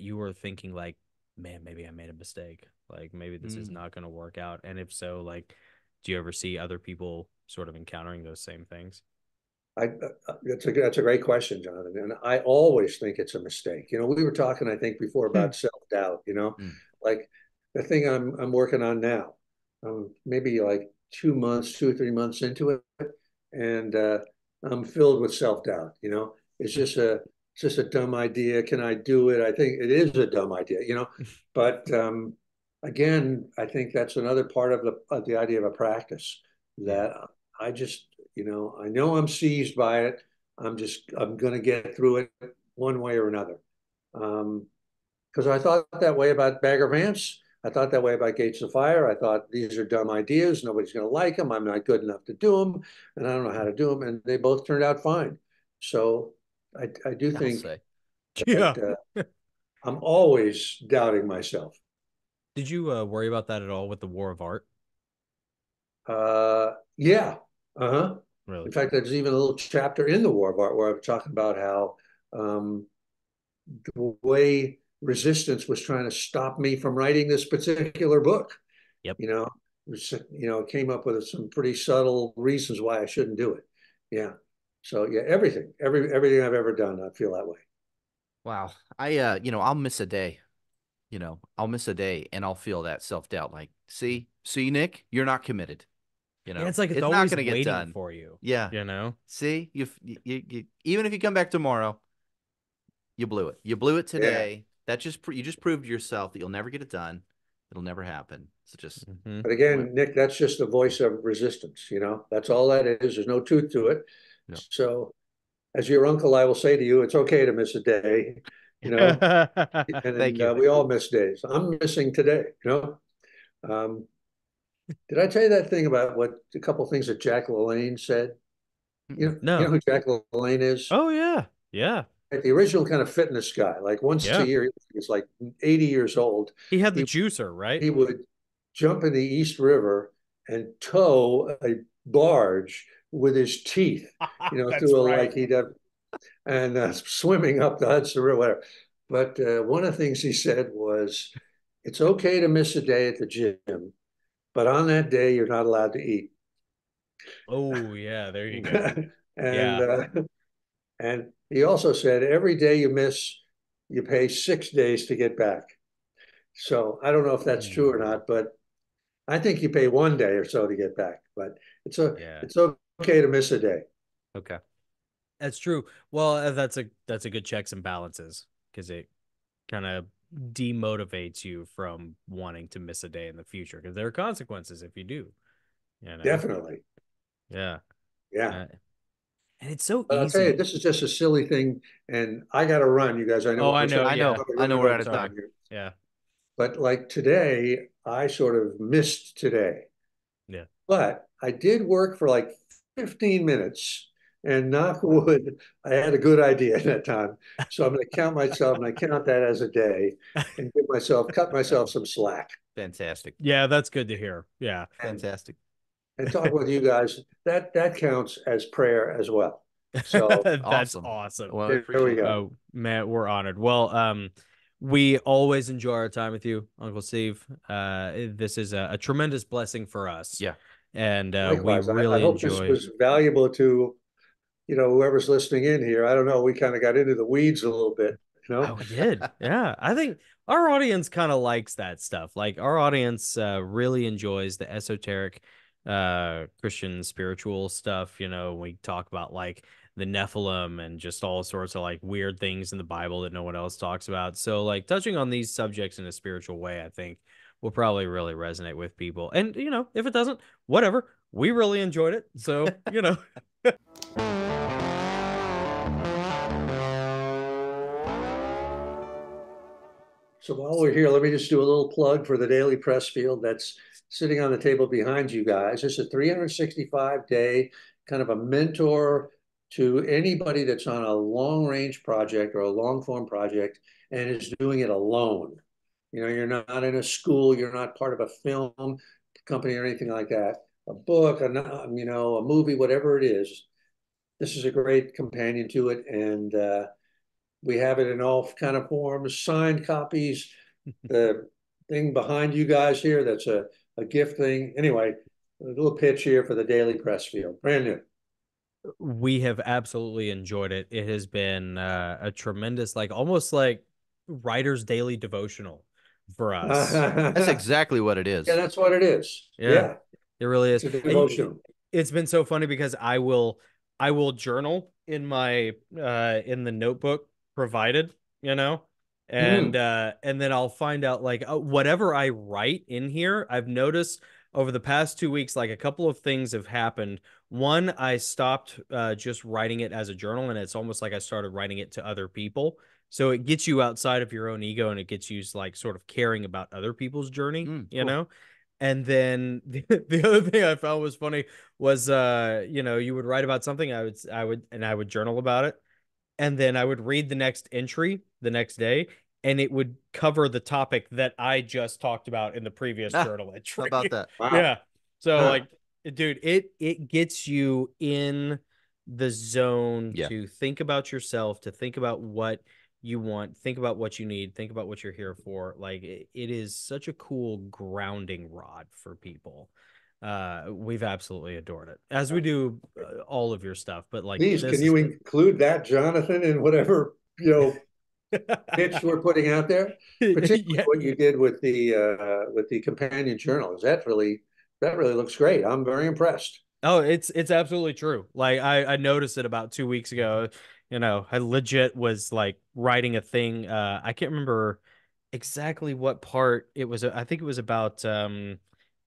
you were thinking like, man, maybe I made a mistake. Like maybe this is Mm. not going to work out. And if so, like, do you ever see other people sort of encountering those same things? That's a great question, Jonathan. And I always think it's a mistake. We were talking, I think, before Hmm. about self-doubt. Mm. Like the thing I'm working on now. Maybe like 2 months, 2 or 3 months into it, and I'm filled with self-doubt. It's just a dumb idea. Can I do it? I think it is a dumb idea. But again, I think that's another part of the idea of a practice Yeah. that I just, I know I'm seized by it. I'm going to get through it one way or another. Because I thought that way about Bagger Vance. I thought that way about Gates of Fire. I thought these are dumb ideas. Nobody's going to like them. I'm not good enough to do them, and I don't know how to do them. And they both turned out fine. So I do I'll think say. Yeah. that I'm always doubting myself. Did you worry about that at all with the War of Art? Yeah. Uh-huh. Really. In fact, there's even a little chapter in the War of Art where I'm talking about how um, the way resistance was trying to stop me from writing this particular book. Yep. You know, came up with some pretty subtle reasons why I shouldn't do it. Yeah. So yeah, everything I've ever done, I feel that way. Wow. I'll miss a day. I'll miss a day and I'll feel that self-doubt. Like, see, Nick, you're not committed. And it's like it's It's not always going to get waiting done. for you, Yeah. you know? See, even if you come back tomorrow, you blew it. You blew it Yeah. today. You just proved to yourself that you'll never get it done. It'll never happen. So just Hmm. But what? again, Nick, that's just the voice of resistance. That's all that is. There's no truth to it. Yeah. So, as your uncle, I will say to you, it's okay to miss a day. You know, Thank and you. we all miss days. I'm missing today. Um, did I tell you that thing about what a couple of things that Jack LaLanne said? Mm-mm. You know No. who Jack LaLanne is? Oh yeah. Yeah. Like the original kind of fitness guy. Like once a Yeah. year, he's like 80 years old. He had the He juicer, right? he would jump in the East River and tow a barge with his teeth, That's through a right. like he'd have and swimming up the Hudson River, whatever. But one of the things he said was, "It's okay to miss a day at the gym, but on that day you're not allowed to eat." Oh yeah, there you go. and Yeah. uh, and he also said, "Every day you miss, you pay 6 days to get back." So I don't know if that's true or Ooh. not, but I think you pay one day or so to get back. But Yeah. it's okay to miss a day. Okay. That's true. Well, that's a good checks and balances because it kind of demotivates you from wanting to miss a day in the future because there are consequences if you do, you know? Definitely. Yeah. Yeah. Uh, and it's so But I'll tell you, easy. this is just a silly thing, and I got to run, you guys. I know Oh, I we're know. starting Yeah. I know running we're out out of of Sorry. time time. here. Yeah. But like today, I sort of missed today. Yeah. But I did work for like 15 minutes, and knock wood, I had a good idea at that time. So I'm going to count myself, and I count that as a day, and cut myself some slack, Fantastic. Yeah, that's good to hear. Yeah. and Fantastic. talk with you guys. That counts as prayer as well. So That's Awesome. awesome. Well, I there we appreciate that. go. Oh, man, we're honored. Well, we always enjoy our time with you, Uncle Steve. This is a tremendous blessing for us, Yeah. and we Likewise, I really hope this enjoy. was valuable to whoever's listening in here. I don't know. We kind of got into the weeds a little bit, you Oh, know. we did. Yeah, I think our audience kind of likes that stuff. Like our audience really enjoys the esoteric, Christian spiritual stuff. We talk about like the Nephilim and just all sorts of like weird things in the Bible that no one else talks about. So like touching on these subjects in a spiritual way, I think will probably really resonate with people. And if it doesn't, whatever. We really enjoyed it. So. So while we're here, let me just do a little plug for the Daily Press Field that's sitting on the table behind you guys. It's a 365-day kind of a mentor to anybody that's on a long range project or a long form project and is doing it alone. You're not in a school, you're not part of a film company or anything like that. A book, a movie, whatever it is. This is a great companion to it, and we have it in all kind of forms, signed copies. The thing behind you guys here, that's a gift thing. Anyway, a little pitch here for the Daily Press Field, brand new. We have absolutely enjoyed it. It has been a tremendous, like almost like writer's daily devotional for us. That's Yeah, exactly what it is. that's what it is. Yeah, Yeah, it really it's is. a And devotional. it's been so funny because I will journal in my in the notebook provided, you know, Mm. and then I'll find out like whatever I write in here, I've noticed over the past 2 weeks, like a couple of things have happened. One, I stopped just writing it as a journal, and it's almost like I started writing it to other people. So it gets you outside of your own ego, and it gets you like sort of caring about other people's journey, you Cool. know? And then the other thing I found was funny was you would write about something, I would journal about it, and then I would read the next entry the next day, and it would cover the topic that I just talked about in the previous Ah, journal how entry. about that? Wow. Yeah. So Huh. like Dude, it gets you in the zone Yeah. to think about yourself, to think about what you want, think about what you need, think about what you're here for. Like it is such a cool grounding rod for people. We've absolutely adored it, as we do all of your stuff. But like Please, this can has you been, include that, Jonathan, in whatever, pitch we're putting out there? Particularly yeah. what you did with the companion journals. That really looks great. I'm very impressed. Oh, it's absolutely true. Like I noticed it about 2 weeks ago. I legit was like writing a thing. I can't remember exactly what part it was. I think it was about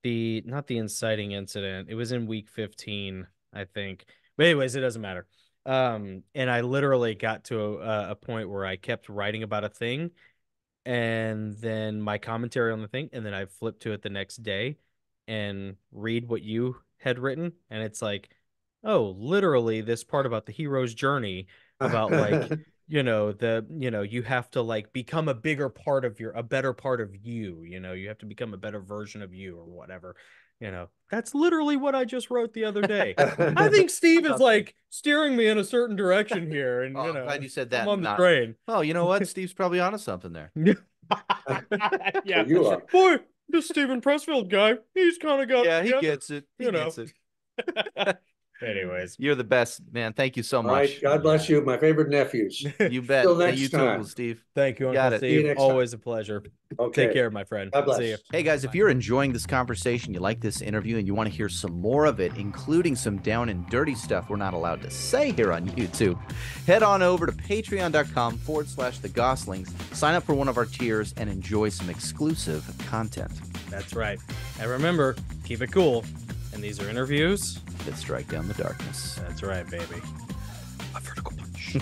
the not the inciting incident. It was in week 15, I think. But anyways, it doesn't matter. And I literally got to a point where I kept writing about a thing and then my commentary on the thing, and then I flip to it the next day and read what you had written, and it's like, oh, literally this part about the hero's journey, about like, you have to like become a better part of you, you have to become a better version of you or whatever. That's literally what I just wrote the other day. I think Steve is like steering me in a certain direction here, and Oh, I'm glad you said I'm that. on the Not. train. Oh, you know what? Steve's probably onto something there. Yeah, You are. boy, this Steven Pressfield guy, he's kind of got it Yeah, he together, gets it. He you know. gets it. Anyways, You're the best, man. Thank you so All right. much. God bless you, my favorite nephews. You bet. Till Hey, you next too, Uncle time. Steve. thank you, You Uncle got it. See you Steve. next time. Always a pleasure. Take Okay. care, my friend. God See you. bless. Hey guys, if you're enjoying this conversation, you like this interview, and you want to hear some more of it, including some down and dirty stuff we're not allowed to say here on YouTube, head on over to patreon.com/the Goslings, sign up for one of our tiers, and enjoy some exclusive content. That's right. And remember, keep it cool. And these are interviews that strike down the darkness. That's right, baby. A vertical punch.